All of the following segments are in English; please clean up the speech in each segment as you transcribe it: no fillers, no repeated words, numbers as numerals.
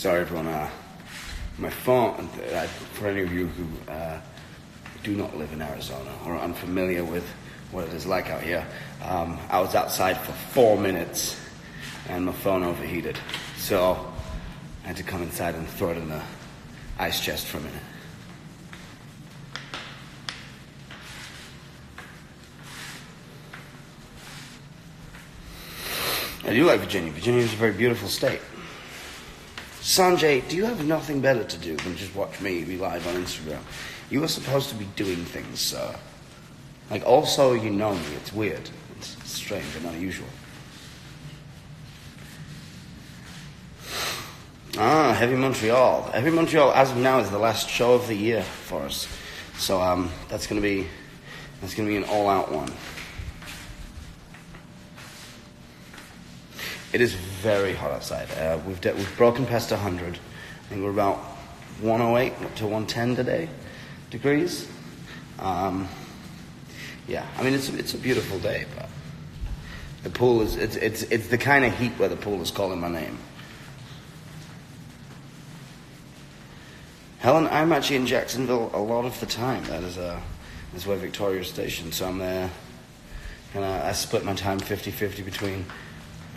Sorry, everyone. My phone, for any of you who do not live in Arizona or are unfamiliar with what it is like out here, I was outside for 4 minutes and my phone overheated. So I had to come inside and throw it in the ice chest for a minute. I do like Virginia. Virginia is a very beautiful state. Sanjay, do you have nothing better to do than just watch me be live on Instagram? You are supposed to be doing things, sir. Like, also, you know me. It's weird. It's strange and unusual. Heavy Montreal. Heavy Montreal, as of now, is the last show of the year for us. So that's gonna be an all-out one. It is very hot outside. We've broken past 100. I think we're about 108 to 110 today degrees. Yeah, I mean it's a beautiful day, but the pool is it's the kind of heat where the pool is calling my name. Helen, I'm actually in Jacksonville a lot of the time. That's where Victoria's stationed, so I'm there. And I split my time 50-50 between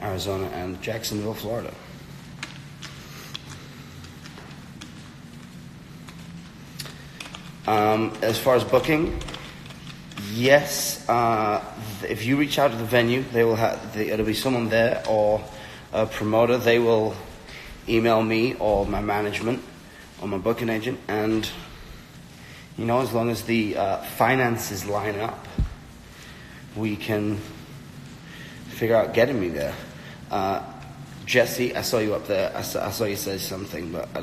Arizona and Jacksonville, Florida. As far as booking, yes. If you reach out to the venue, it'll be someone there or a promoter. They will email me or my management or my booking agent, and as long as the finances line up, we can figure out getting me there. Jesse, I saw you up there. I saw you say something, but I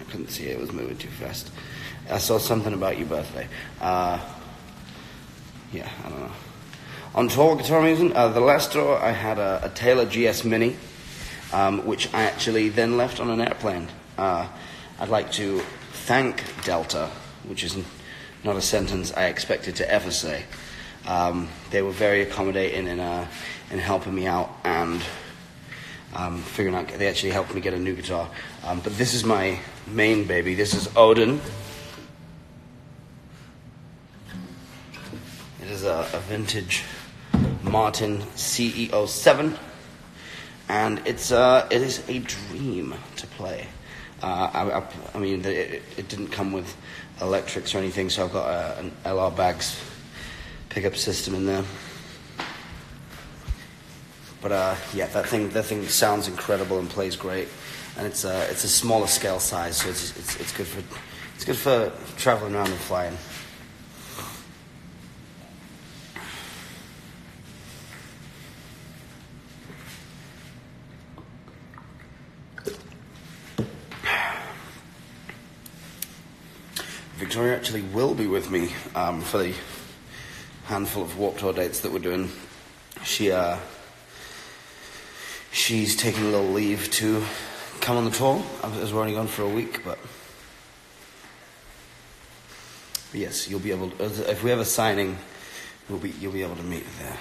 couldn't see it. It was moving too fast. I saw something about your birthday. Yeah, I don't know. On tour guitar I'm using, the last tour I had a Taylor GS Mini, which I actually then left on an airplane. I'd like to thank Delta, which is not a sentence I expected to ever say. They were very accommodating in helping me out and figuring out. They actually helped me get a new guitar. But this is my main baby. This is Odin. It is a vintage Martin CEO7, and it is a dream to play. I mean, it didn't come with electrics or anything, so I've got an LR Baggs pickup system in there. But yeah, that thing sounds incredible and plays great, and it's a smaller scale size, so it's good for traveling around and flying. Victoria actually will be with me for the handful of Warped Tour dates that we're doing. She's taking a little leave to come on the tour, as we're only gone for a week, but yes, you'll be able to, if we have a signing, you'll be able to meet there.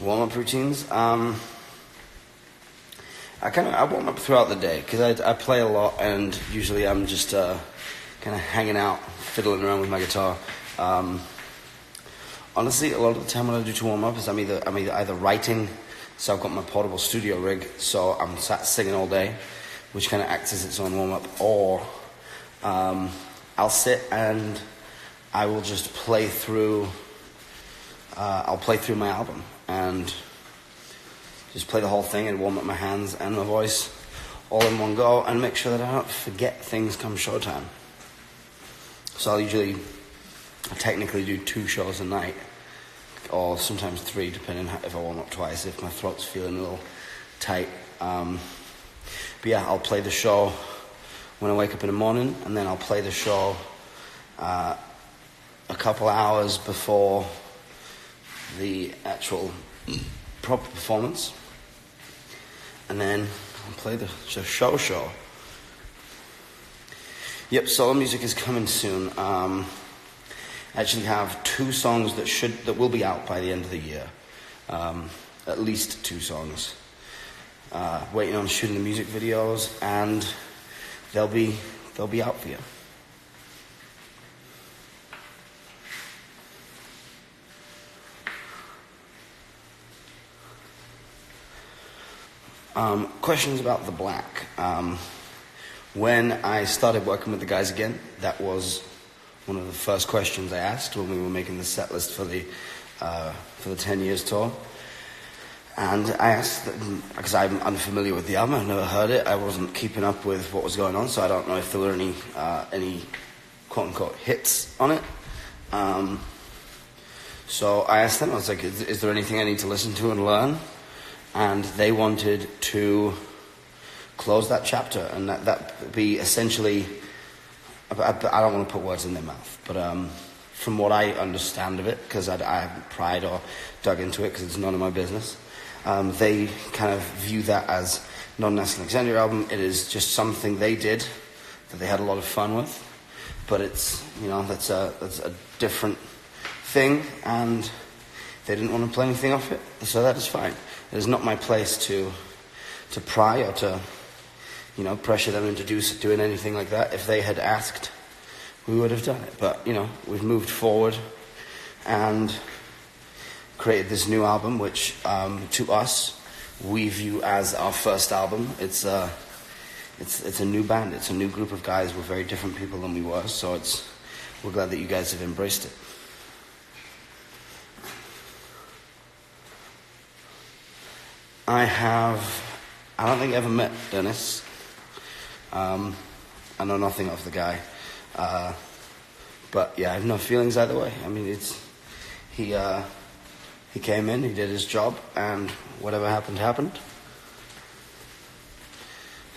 Warm-up routines. I warm up throughout the day because I play a lot, and usually I'm just kind of hanging out, fiddling around with my guitar. Honestly, a lot of the time what I do to warm up is I'm either writing, so I've got my portable studio rig, so I'm sat singing all day, which kind of acts as its own warm up, or I'll sit and I will just play through. I'll play through my album and just play the whole thing and warm up my hands and my voice all in one go and make sure that I don't forget things come showtime. So I technically do 2 shows a night, or sometimes 3, depending if I warm up twice, if my throat's feeling a little tight. But yeah, I'll play the show when I wake up in the morning, and then I'll play the show a couple hours before the actual proper performance, and then I'll play the show. Yep, solo music is coming soon. I actually have 2 songs that will be out by the end of the year. At least 2 songs. Waiting on shooting the music videos, and they'll be out for you. Questions about the black. When I started working with the guys again, that was one of the first questions I asked when we were making the set list for the 10 years tour. And I asked, because I'm unfamiliar with the album, I've never heard it, I wasn't keeping up with what was going on, so I don't know if there were any quote-unquote hits on it. So I asked them, I was like, is there anything I need to listen to and learn? And they wanted to close that chapter, and that be essentially, I don't want to put words in their mouth, but from what I understand of it, because I haven't pried or dug into it, because it's none of my business, they kind of view that as not an Alexandria album. It is just something they did that they had a lot of fun with, but it's, that's a different thing, and they didn't want to play anything off it, so that is fine. It is not my place to pry or to, pressure them into doing anything like that. If they had asked, we would have done it. But, we've moved forward and created this new album, which, to us, we view as our first album. It's a new band. It's a new group of guys. We're very different people than we were, so we're glad that you guys have embraced it. I don't think ever met Dennis. I know nothing of the guy. But yeah, I have no feelings either way. I mean, he came in, he did his job, and whatever happened, happened.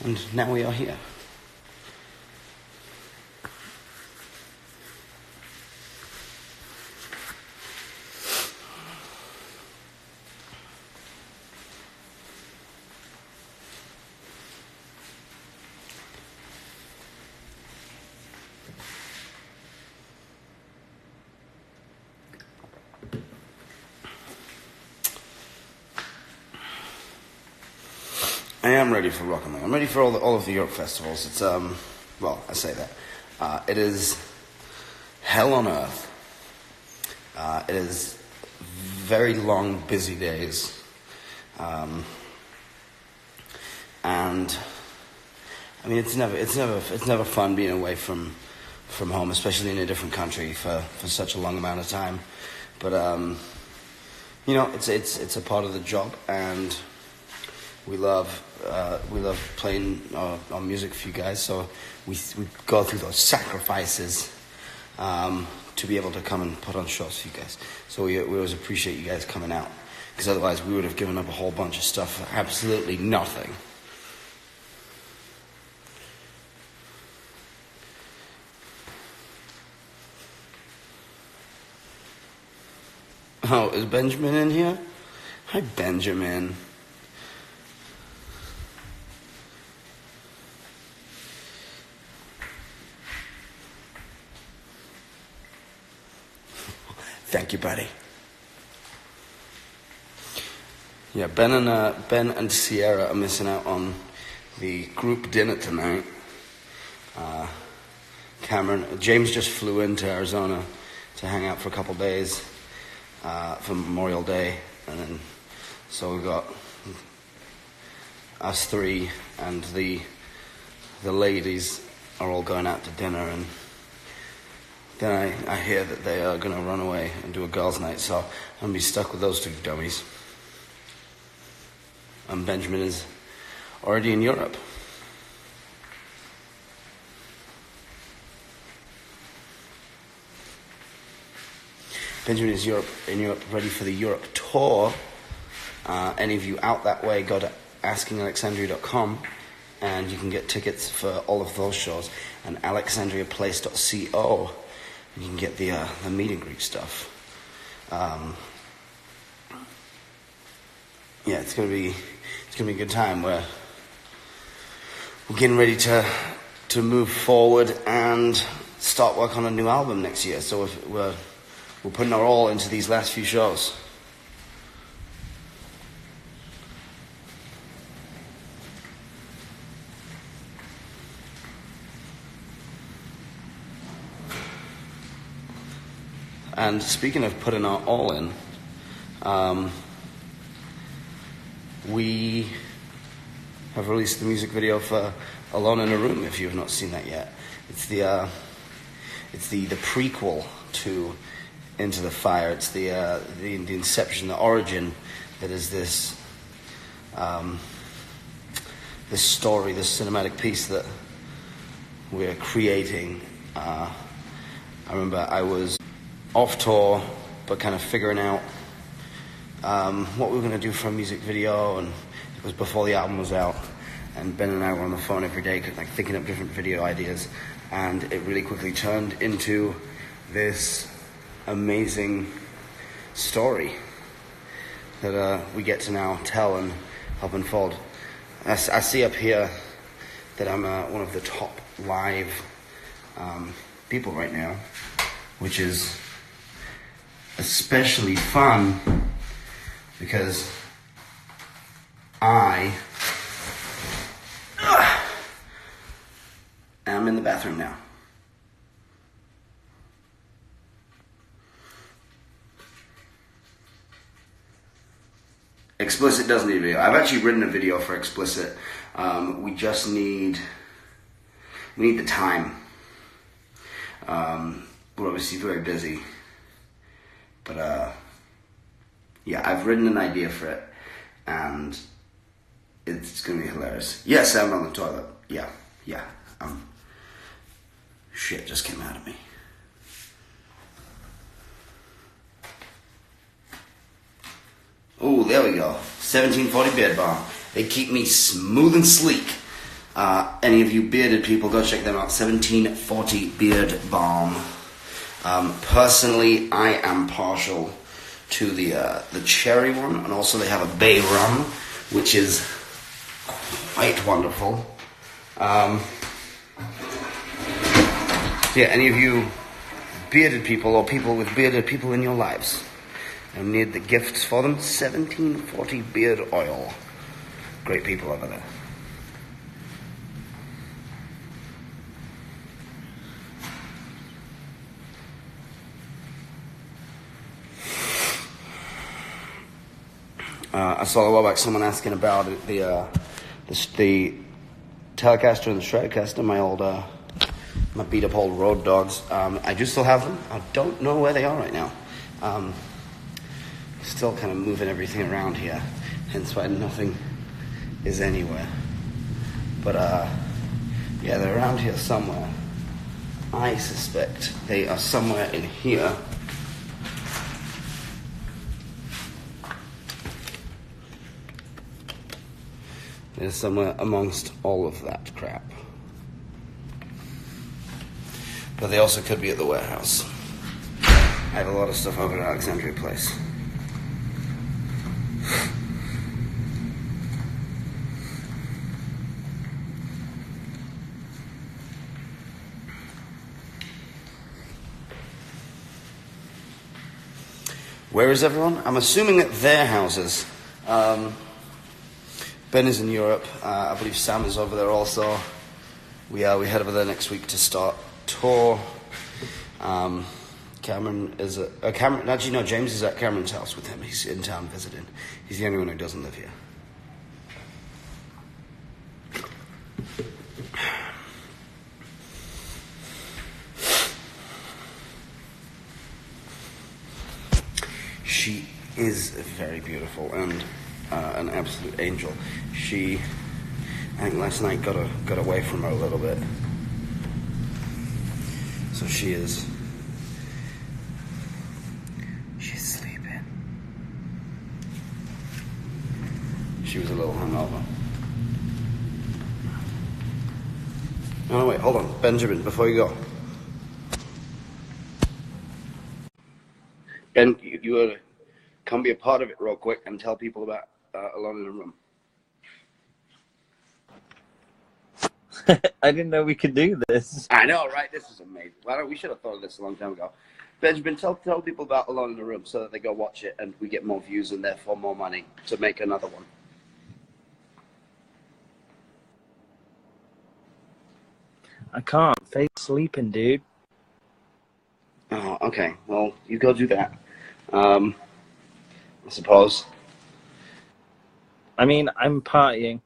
And now we are here. I am ready for Rock and Roll. I'm ready for all of the Europe festivals. It's I say that. It is hell on earth. It is very long, busy days, and I mean it's never fun being away from home, especially in a different country for such a long amount of time. But it's a part of the job, and we love playing our music for you guys, so we go through those sacrifices to be able to come and put on shows for you guys. So we always appreciate you guys coming out, because otherwise we would have given up a whole bunch of stuff for absolutely nothing. Oh, is Benjamin in here? Hi, Benjamin. Thank you, buddy. Yeah, Ben and Sierra are missing out on the group dinner tonight. James just flew into Arizona to hang out for a couple days for Memorial Day, and then so we've got us 3 and the ladies are all going out to dinner, and then I hear that they are going to run away and do a girls' night, so I'm going to be stuck with those 2 dummies. And Benjamin is already in Europe. Benjamin is in Europe, ready for the Europe tour. Any of you out that way, go to askingalexandria.com, and you can get tickets for all of those shows, and alexandriaplace.co. You can get the meet and greet stuff. It's gonna be a good time. We're getting ready to to move forward and start work on a new album next year. So we're putting our all into these last few shows. And speaking of putting our all in, we have released the music video for Alone in a Room, if you have not seen that yet. It's the prequel to Into the Fire. It's the inception, the origin that is this story, this cinematic piece that we're creating. I remember I was off tour, but kind of figuring out what we were going to do for a music video, and it was before the album was out, and Ben and I were on the phone every day like thinking up different video ideas, and it really quickly turned into this amazing story that we get to now tell and help unfold. I see up here that I'm one of the top live people right now, which is especially fun because I am in the bathroom now. Explicit doesn't need a video. I've actually written a video for Explicit. We just need the time. We're obviously very busy. But yeah, I've written an idea for it, and it's gonna be hilarious. Yes, I'm on the toilet. Yeah. Shit just came out of me. Oh, there we go. 1740 Beard Balm. They keep me smooth and sleek. Any of you bearded people, go check them out. 1740 Beard Balm. Personally, I am partial to the cherry one, and also they have a bay rum, which is quite wonderful. Yeah, any of you bearded people or people with bearded people in your lives and need the gifts for them, 1740 Beard Oil. Great people over there. I saw a while back someone asking about the Telecaster and the Stratocaster, my old, my beat up old road dogs. I do still have them. I don't know where they are right now. Still kind of moving everything around here, hence why nothing is anywhere. But yeah, they're around here somewhere. I suspect they are somewhere in here. They're somewhere amongst all of that crap. But they also could be at the warehouse. I have a lot of stuff over at Alexandria place. Where is everyone? I'm assuming at their houses. Ben is in Europe. I believe Sam is over there also. We head over there next week to start tour. Cameron is Cameron. Actually, no. James is at Cameron's house with him. He's in town visiting. He's the only one who doesn't live here. She is very beautiful and an absolute angel. I think last night got away from her a little bit. So she's sleeping. She was a little hungover. No, wait, hold on. Benjamin, before you go. Ben, you want to come be a part of it real quick and tell people about Alone in a Room. I didn't know we could do this. I know, right? This is amazing. We should have thought of this a long time ago. Benjamin, tell people about Alone in the Room so that they go watch it and we get more views and therefore more money to make another one. I can't. Faith's sleeping, dude. Oh, okay. Well, you go do that. I suppose. I mean, I'm partying.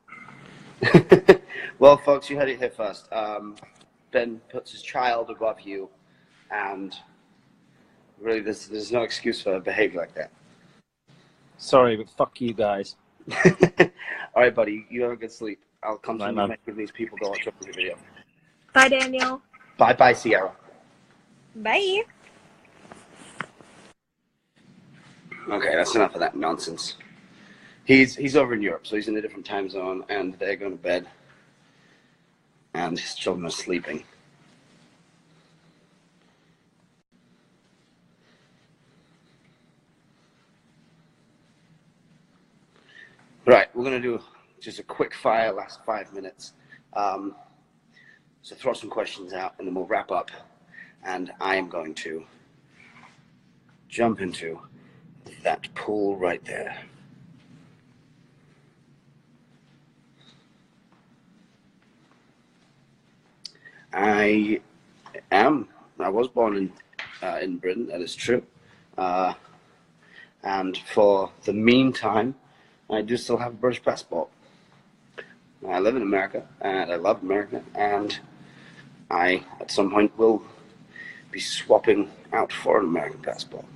Well, folks, you heard it here first. Ben puts his child above you, and really, there's no excuse for behavior like that. Sorry, but fuck you guys. All right, buddy, you have a good sleep. I'll come to Bye, making these people go watch the video. Bye, Daniel. Bye, Sierra. Bye. Okay, that's enough of that nonsense. He's over in Europe, so he's in a different time zone, and they're going to bed, and his children are sleeping. Right, we're going to do just a quick fire last 5 minutes. So throw some questions out, and then we'll wrap up, and I am going to jump into that pool right there. I was born in Britain, that is true. And for the meantime, I do still have a British passport. I live in America, and I love America, and I, at some point, will be swapping out for an American passport.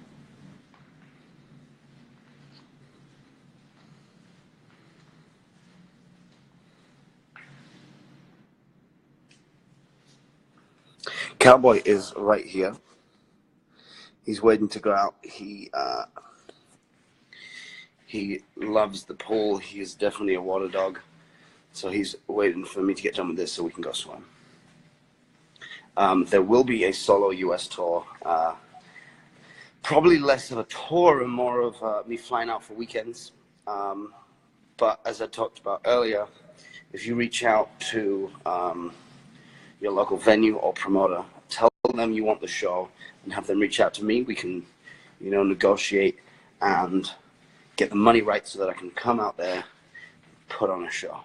Cowboy is right here. He's waiting to go out. He loves the pool. He is definitely a water dog. So he's waiting for me to get done with this so we can go swim. There will be a solo US tour. Probably less of a tour and more of me flying out for weekends. But as I talked about earlier, if you reach out to your local venue or promoter, tell them you want the show and have them reach out to me. We can, negotiate and get the money right so that I can come out there and put on a show.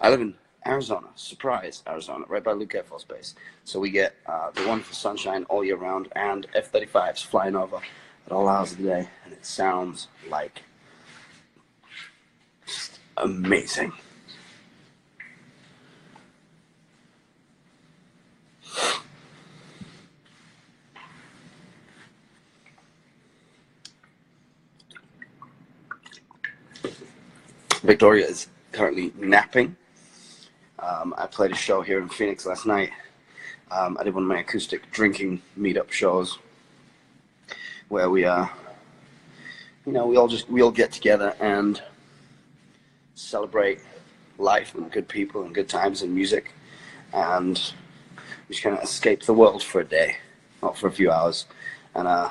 I live in Arizona, Surprise, Arizona, right by Luke Air Force Base. So we get the wonderful sunshine all year round and F-35s flying over at all hours of the day, and it sounds like just amazing. Victoria is currently napping. I played a show here in Phoenix last night. I did one of my acoustic drinking meetup shows where we all get together and celebrate life and good people and good times and music, and we just kind of escape the world for a day, not for a few hours. And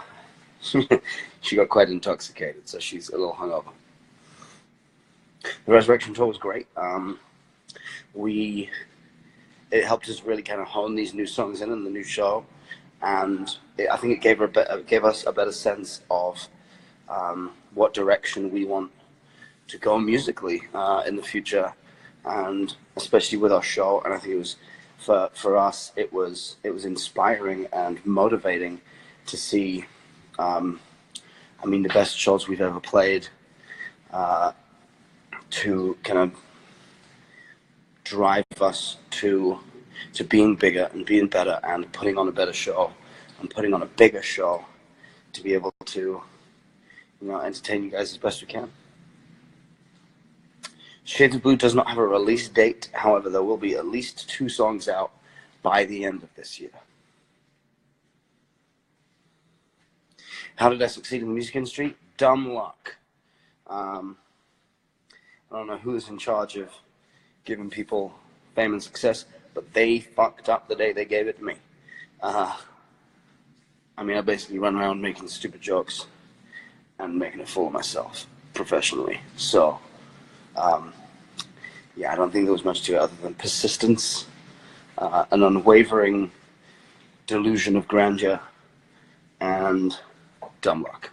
she got quite intoxicated, so she's a little hungover. The Resurrection tour was great. It helped us really kind of hone these new songs in the new show, and I think it gave us a better sense of what direction we want to go musically in the future, and especially with our show. And I think it was for us, it was inspiring and motivating to see. The best shows we've ever played. To kind of drive us to being bigger and being better and putting on a better show and putting on a bigger show to be able to, entertain you guys as best we can. Shades of Blue does not have a release date. However, there will be at least 2 songs out by the end of this year. How did I succeed in the music industry? Dumb luck. I don't know who's in charge of giving people fame and success, but they fucked up the day they gave it to me. I basically run around making stupid jokes and making a fool of myself professionally. So, I don't think there was much to it other than persistence an unwavering delusion of grandeur, and dumb luck.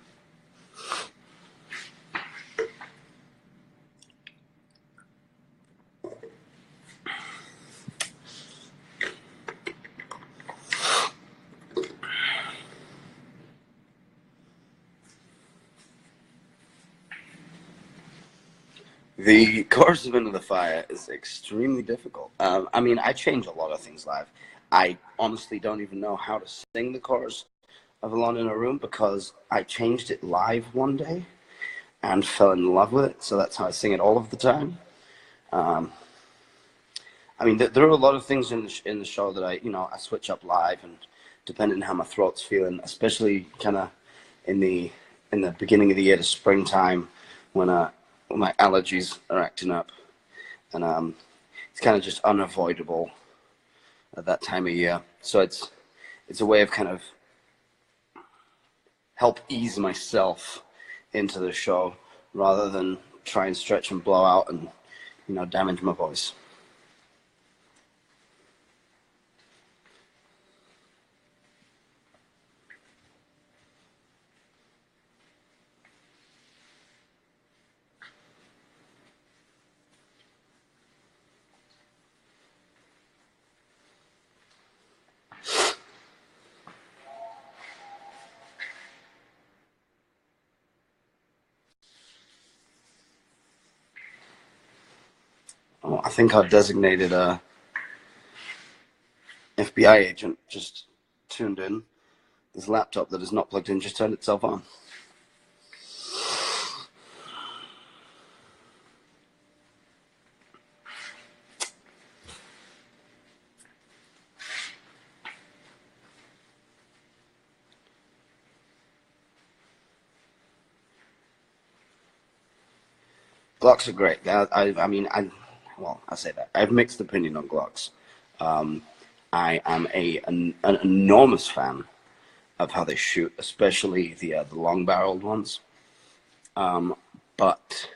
The chorus of Into the Fire is extremely difficult. I mean, I change a lot of things live. I honestly don't even know how to sing the chorus of Alone in a Room because I changed it live one day and fell in love with it. So that's how I sing it all of the time. I mean, there are a lot of things in the show that I switch up live, and depending on how my throat's feeling, especially kind of in the beginning of the year to springtime when my allergies are acting up, and it's kind of just unavoidable at that time of year. So it's a way of kind of help ease myself into the show rather than try and stretch and blow out and damage my voice. Oh, I think our designated FBI agent just tuned in. This laptop that is not plugged in just turned itself on. Glocks are great. I say that. I have mixed opinion on Glocks. I am an enormous fan of how they shoot, especially the long-barreled ones. But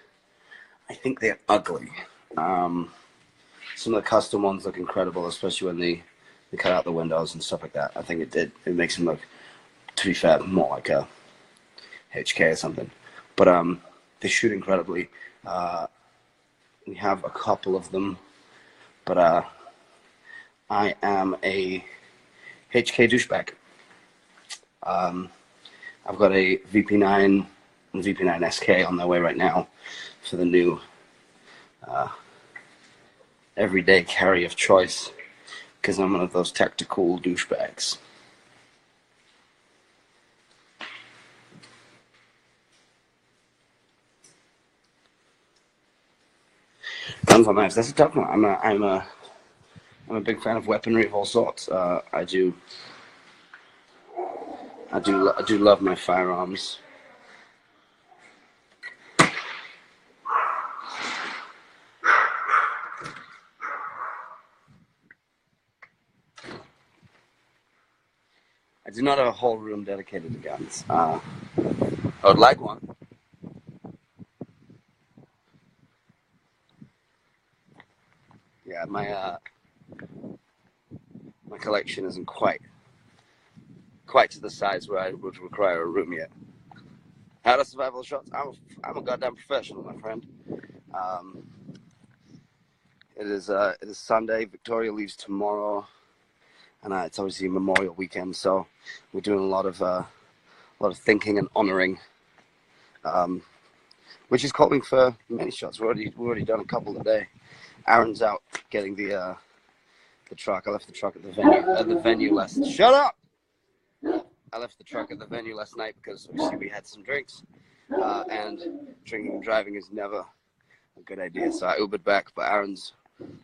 I think they're ugly. Some of the custom ones look incredible, especially when they cut out the windows and stuff like that. I think it makes them look, to be fair, more like a HK or something. But they shoot incredibly. We have a couple of them, but I am a HK douchebag. I've got a VP9 and VP9 SK on their way right now for the new everyday carry of choice, because I'm one of those tactical douchebags. Guns on knives. That's a tough one. I'm a big fan of weaponry of all sorts. I do love my firearms. I do not have a whole room dedicated to guns. I would like one. Yeah, my collection isn't quite to the size where I would require a room yet. How to survival shots? I'm a goddamn professional, my friend. It is Sunday. Victoria leaves tomorrow, and it's obviously Memorial Weekend, so we're doing a lot of thinking and honoring, which is calling for many shots. We've already done a couple today. Aaron's out getting the truck. I left the truck at the venue last. Shut up! I left the truck at the venue last night because obviously we had some drinks, and drinking and driving is never a good idea. So I Ubered back, but Aaron's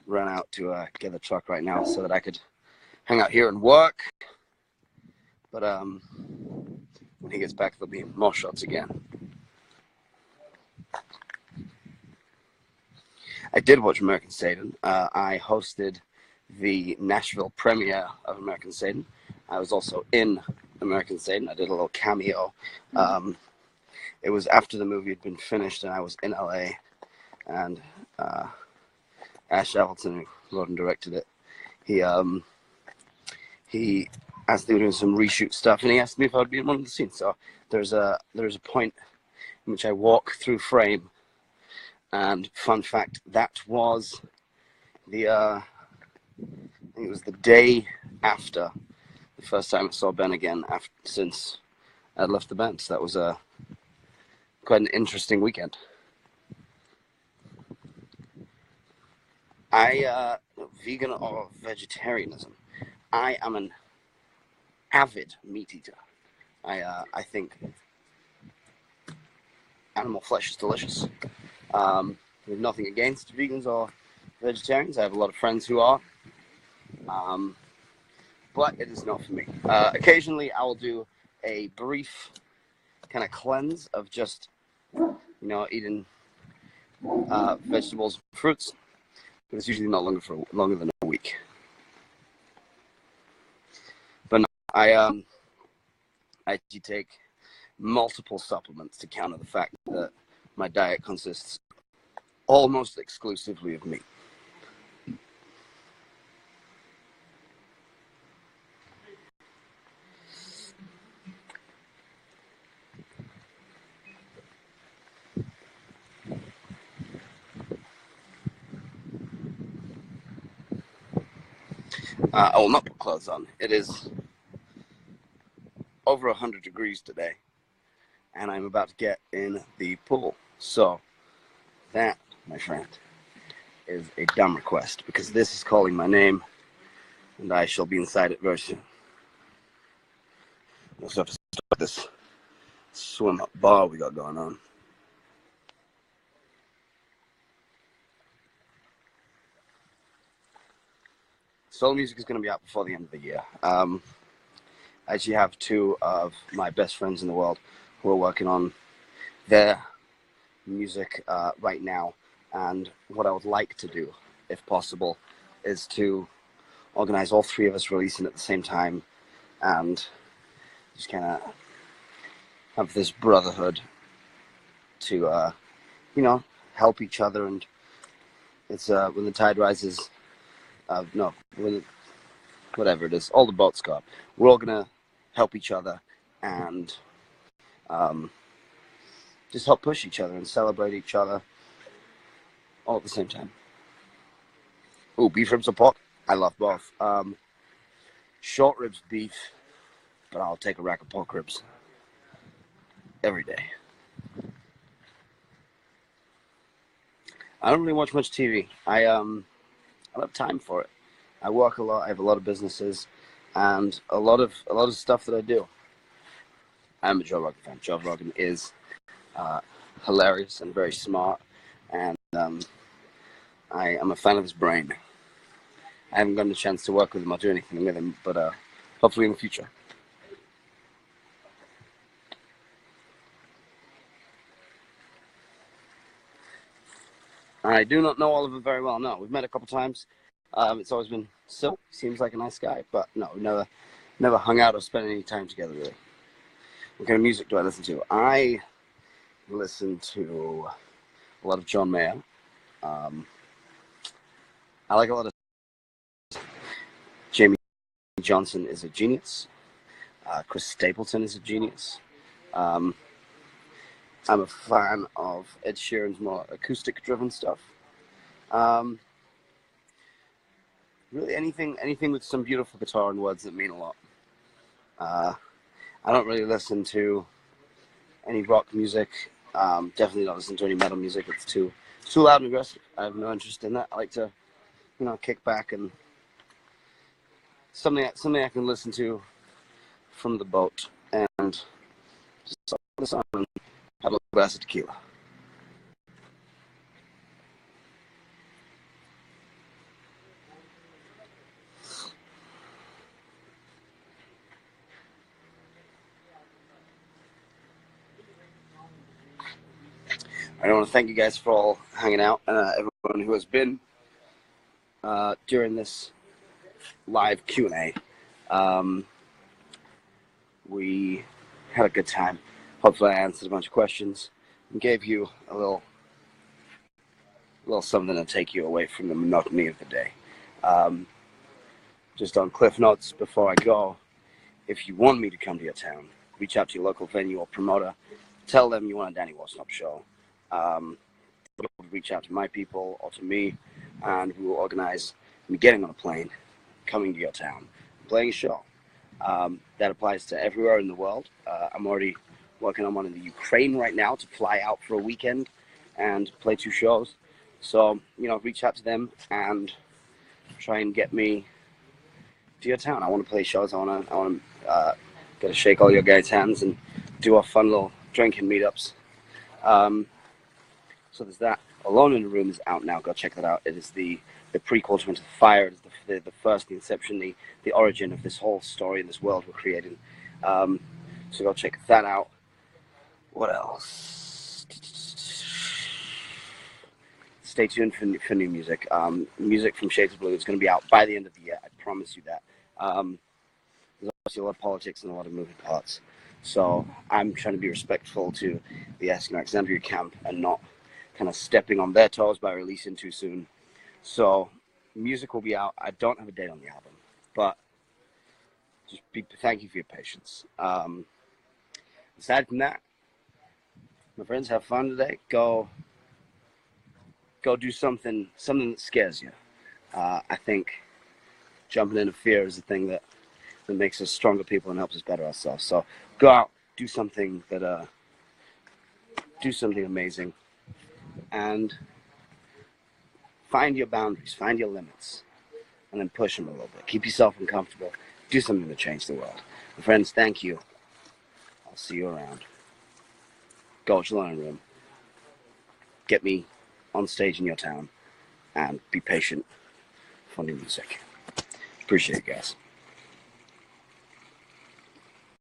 run out to get the truck right now so that I could hang out here and work. But when he gets back, there'll be more shots again. I did watch American Satan. I hosted the Nashville premiere of American Satan. I was also in American Satan. I did a little cameo. It was after the movie had been finished, and I was in LA. And Ash Appleton, who wrote and directed it, he asked they were doing some reshoot stuff, and he asked me if I would be in one of the scenes. So there's a point in which I walk through frame, and fun fact, that was I think it was the day after the first time I saw Ben again since I'd left the band. So that was quite an interesting weekend. Vegan or vegetarianism. I am an avid meat eater. I think animal flesh is delicious. We have nothing against vegans or vegetarians. I have a lot of friends who are. But it is not for me. Occasionally, I will do a brief kind of cleanse of just, eating vegetables and fruits, but it's usually not longer than a week. But no, I actually take multiple supplements to counter the fact that my diet consists almost exclusively of meat. I will not put clothes on. It is over 100 degrees today, and I'm about to get in the pool. So that, my friend, is a dumb request, because this is calling my name, and I shall be inside it very soon. I also have to start this swim up bar we got going on. Solo music is going to be out before the end of the year. I actually have two of my best friends in the world who are working on their music right now, and what I would like to do, if possible, is to organize all three of us releasing at the same time, and just kind of have this brotherhood to, help each other. And it's when the tide rises, whatever it is, all the boats go up. We're all gonna help each other and just help push each other and celebrate each other all at the same time. Ooh, beef ribs or pork? I love both. Short ribs beef, but I'll take a rack of pork ribs every day. I don't really watch much TV. I don't have time for it. I work a lot. I have a lot of businesses, and a lot of stuff that I do. I'm a Joe Rogan fan. Joe Rogan is hilarious and very smart, and I am a fan of his brain. I haven't gotten a chance to work with him or do anything with him, but hopefully in the future. I do not know Oliver very well. No, we've met a couple times. It's always been so. Seems like a nice guy, but no, we never hung out or spent any time together really. What kind of music do I listen to? I listen to a lot of John Mayer. I like a lot of Jamie Johnson is a genius. Chris Stapleton is a genius. I'm a fan of Ed Sheeran's more acoustic-driven stuff. Really, anything with some beautiful guitar and words that mean a lot. I don't really listen to any rock music. Definitely not listen to any metal music. It's too loud and aggressive. I have no interest in that. I like to, kick back and something I can listen to from the boat and just focus on and have a glass of tequila. I want to thank you guys for all hanging out, everyone who has been during this live Q&A. We had a good time. Hopefully I answered a bunch of questions and gave you a little something to take you away from the monotony of the day. just on Cliff Notes before I go, if you want me to come to your town, reach out to your local venue or promoter. Tell them you want a Danny Worsnop show. Reach out to my people or to me, and we will organize me getting on a plane, coming to your town, playing a show. That applies to everywhere in the world. I'm already working on one in the Ukraine right now to fly out for a weekend and play 2 shows. So, reach out to them and try and get me to your town. I want to play shows. I want to get to shake all your guys' hands and do our fun little drinking meetups. So there's that. Alone in the Room is out now. Go check that out. It is the prequel to Into the Fire. It is the first, the inception, the origin of this whole story and this world we're creating. So go check that out. What else? Stay tuned for new music. Music from Shades of Blue is going to be out by the end of the year. I promise you that. There's obviously a lot of politics and a lot of moving parts. So I'm trying to be respectful to the Alexandria camp and not kind of stepping on their toes by releasing too soon. So music will be out. I don't have a date on the album, but thank you for your patience. Aside from that, my friends, have fun today. Go do something that scares you. I think jumping into fear is the thing that makes us stronger people and helps us better ourselves. So go out, do something amazing, and find your boundaries, find your limits, and then push them a little bit. Keep yourself uncomfortable. Do something to change the world. My friends, thank you. I'll see you around. Go to the Learning Room. Get me on stage in your town, and be patient for new music. Appreciate it, guys.